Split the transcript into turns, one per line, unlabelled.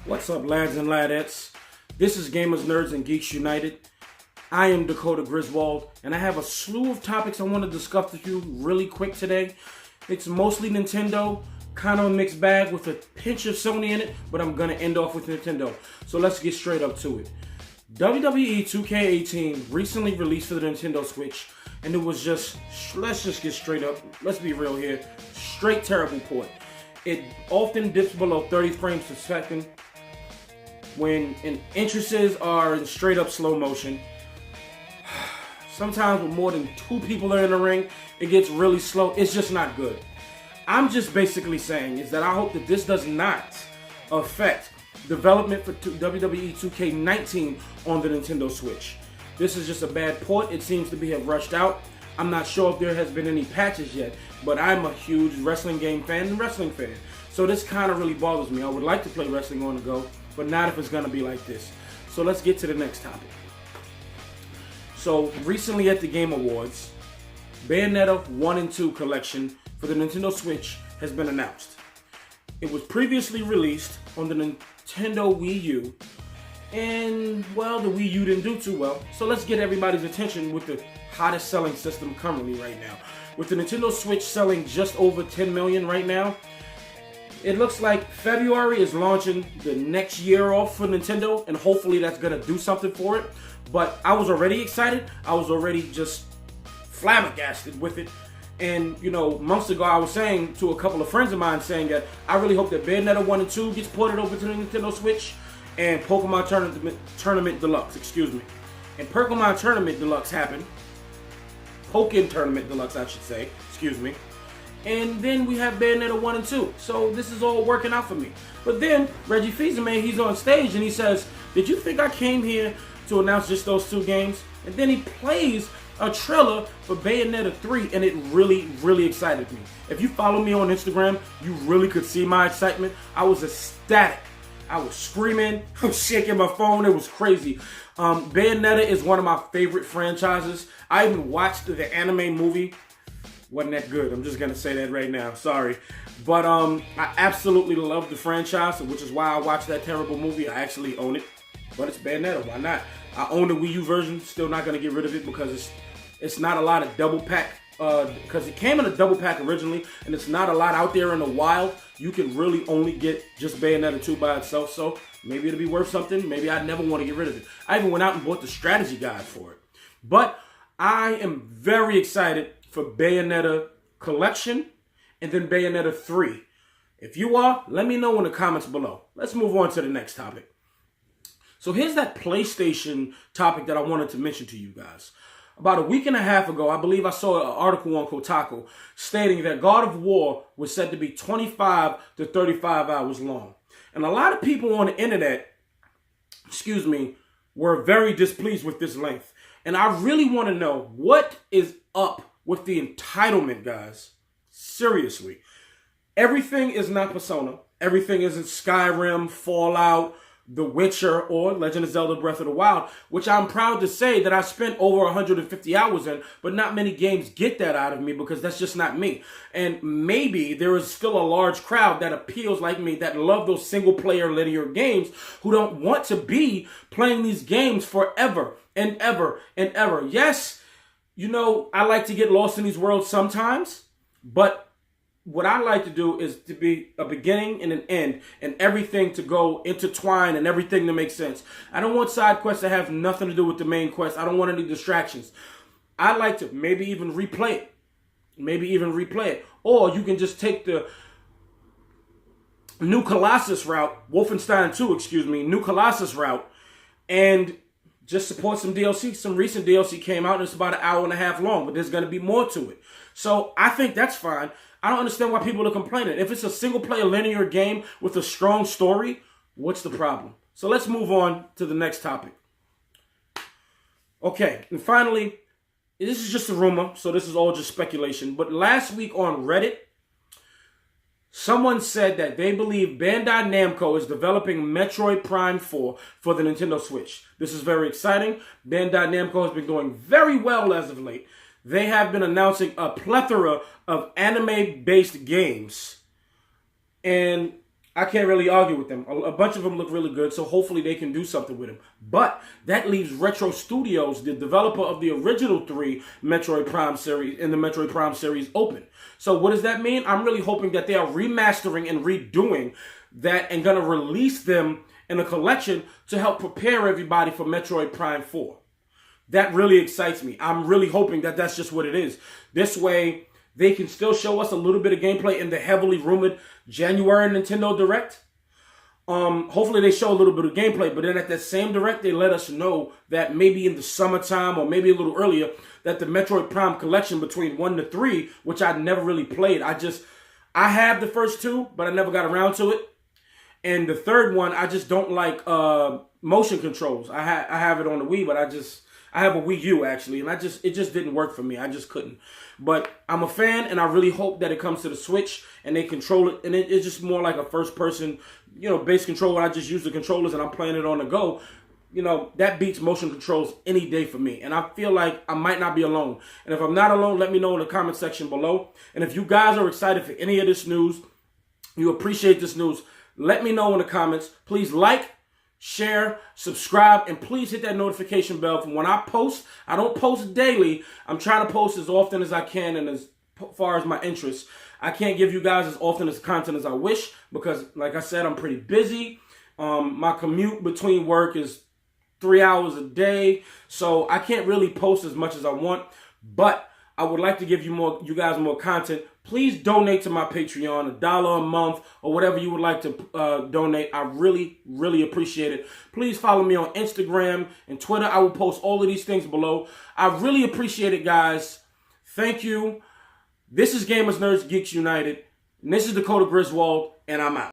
What's up, lads and ladettes? This is Gamers, Nerds, and Geeks United. I am Dakota Griswold, and I have a slew of topics I want to discuss with you really quick today. It's mostly Nintendo, kind of a mixed bag with a pinch of Sony in it, but I'm going to end off with Nintendo. So let's get straight up to it. WWE 2K18 recently released for the Nintendo Switch, and it was just, let's just get straight up, let's be real here, straight terrible port. It often dips below 30 frames per second when entrances are in straight up slow motion. Sometimes with more than 2 people are in the ring, it gets really slow. It's just not good. I'm just basically saying is that I hope that this does not affect development for WWE 2K19 on the Nintendo Switch. This is just a bad port. It seems to be rushed out. I'm not sure if there has been any patches yet, but I'm a huge wrestling game fan and wrestling fan. So this kind of really bothers me. I would like to play wrestling on the go, but not if it's going to be like this. So let's get to the next topic. So recently at the Game Awards, Bayonetta 1 and 2 collection for the Nintendo Switch has been announced. It was previously released on the Nintendo Wii U, and well, the Wii U didn't do too well. So let's get everybody's attention with the hottest selling system currently right now. With the Nintendo Switch selling just over 10 million right now, it looks like February is launching the next year off for Nintendo, and hopefully that's going to do something for it. But I was already excited. I was already just flabbergasted with it. And, you know, months ago I was saying to a couple of friends of mine saying that I really hope that Bayonetta 1 and 2 gets ported over to the Nintendo Switch and Pokemon Tournament Deluxe, And Pokemon Tournament Deluxe happened. Pokken Tournament Deluxe, I should say. And then we have Bayonetta 1 and 2. So this is all working out for me. But then Reggie Fils-Aimé, he's on stage and he says, "Did you think I came here to announce just those 2 games?" And then he plays a trailer for Bayonetta 3, and it really, really excited me. If you follow me on Instagram, you really could see my excitement. I was ecstatic. I was screaming. I was shaking my phone. It was crazy. Bayonetta is one of my favorite franchises. I even watched the anime movie. Wasn't that good. I'm just going to say that right now. Sorry. But I absolutely love the franchise, which is why I watched that terrible movie. I actually own it. But it's Bayonetta. Why not? I own the Wii U version. Still not going to get rid of it because it's not a lot of double pack. Because it came in a double pack originally, and it's not a lot out there in the wild. You can really only get just Bayonetta 2 by itself. So maybe it'll be worth something. Maybe I never want to get rid of it. I even went out and bought the strategy guide for it. But I am very excited for Bayonetta Collection and then Bayonetta 3. If you are, let me know in the comments below. Let's move on to the next topic. So here's that PlayStation topic that I wanted to mention to you guys. About a week and a half ago, I believe I saw an article on Kotaku stating that God of War was said to be 25 to 35 hours long. And a lot of people on the internet, were very displeased with this length. And I really want to know what is up with the entitlement, guys. Seriously. Everything is not Persona. Everything isn't Skyrim, Fallout, The Witcher, or Legend of Zelda Breath of the Wild, which I'm proud to say that I spent over 150 hours in, but not many games get that out of me because that's just not me. And maybe there is still a large crowd that appeals like me, that love those single-player linear games, who don't want to be playing these games forever and ever and ever. Yes, you know, I like to get lost in these worlds sometimes, but what I like to do is to be a beginning and an end, and everything to go intertwine and everything to make sense. I don't want side quests that have nothing to do with the main quest. I don't want any distractions. I like to maybe even replay it. Or you can just take the New Colossus route, Wolfenstein 2, New Colossus route, and just support some DLC. Some recent DLC came out and it's about an hour and a half long, but there's going to be more to it. So I think that's fine. I don't understand why people are complaining. If it's a single-player linear game with a strong story, what's the problem? So let's move on to the next topic. Okay, and finally, this is just a rumor, so this is all just speculation. But last week on Reddit, someone said that they believe Bandai Namco is developing Metroid Prime 4 for the Nintendo Switch. This is very exciting. Bandai Namco has been doing very well as of late. They have been announcing a plethora of anime-based games. And I can't really argue with them. A bunch of them look really good, so hopefully they can do something with them. But that leaves Retro Studios, the developer of the original 3 Metroid Prime series, in the Metroid Prime series, open. So what does that mean? I'm really hoping that they are remastering and redoing that and going to release them in a collection to help prepare everybody for Metroid Prime 4. That really excites me. I'm really hoping that that's just what it is. This way, they can still show us a little bit of gameplay in the heavily rumored January Nintendo Direct. Hopefully they show a little bit of gameplay, but then at that same Direct, they let us know that maybe in the summertime or maybe a little earlier, that the Metroid Prime collection between 1 to 3, which I never really played. I have the first 2, but I never got around to it. And the third one, I just don't like motion controls. I have it on the Wii, but I have a Wii U actually, and it just didn't work for me. I just couldn't. But I'm a fan, and I really hope that it comes to the Switch and they control it, and it's just more like a first-person, base control. I just use the controllers and I'm playing it on the go. That beats motion controls any day for me, and I feel like I might not be alone. And if I'm not alone, let me know in the comment section below. And if you guys are excited for any of this news, you appreciate this news, let me know in the comments. Please like, share, subscribe, and please hit that notification bell for when I post. I don't post daily. I'm trying to post as often as I can and as far as my interests. I can't give you guys as often as content as I wish because, like I said, I'm pretty busy. My commute between work is 3 hours a day, so I can't really post as much as I want, but I would like to give you guys more content. Please donate to my Patreon, $1 a month or whatever you would like to donate. I really, really appreciate it. Please follow me on Instagram and Twitter. I will post all of these things below. I really appreciate it, guys. Thank you. This is Gamers, Nerds, Geeks United. And this is Dakota Griswold, and I'm out.